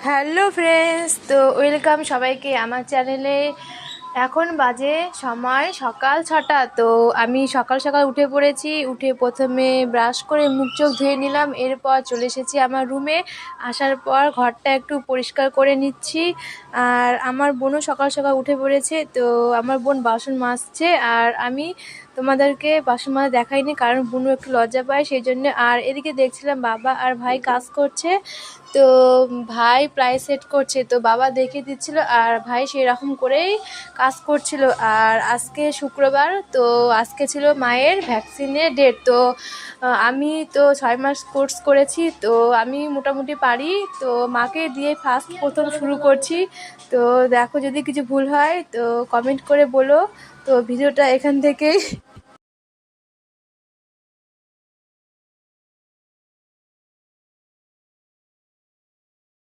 Hello friends, তো welcome সবাইকে আমার চ্যানেলে। এখন বাজে সময় সকাল 6টা। তো আমি সকাল সকাল উঠে পড়েছি। উঠে প্রথমে ব্রাশ করে মুখ চোখ ধুয়ে নিলাম, এরপর চলে এসেছি আমার রুমে। আসার পর ঘরটা একটু পরিষ্কার করে নিচ্ছি। আর আমার বোনও সকাল সকাল উঠে পড়েছে, তো আমার বোন বাসন মাজছে। আর আমি তোমাদেরকে বাসন মাজা দেখাইনি, কারণ বোনও একটু লজ্জা পায় সেই জন্য। আর এদিকে দেখছিলাম বাবা আর ভাই কাজ করছে। তো ভাই প্লাই সেট করছে, তো বাবা দেখিয়ে দিচ্ছিল আর ভাই সেই রকম করেই কাজ করছিল। আর আজকে শুক্রবার, তো আজকে ছিল মায়ের ভ্যাকসিনের ডেট। তো আমি তো 6 মাস কোর্স করেছি, তো আমি মোটামুটি পারি। তো মাকে দিয়ে প্রথম শুরু করছি। তো দেখো, যদি কিছু ভুল হয় তো কমেন্ট করে বলো। তো ভিডিওটা এখান থেকেই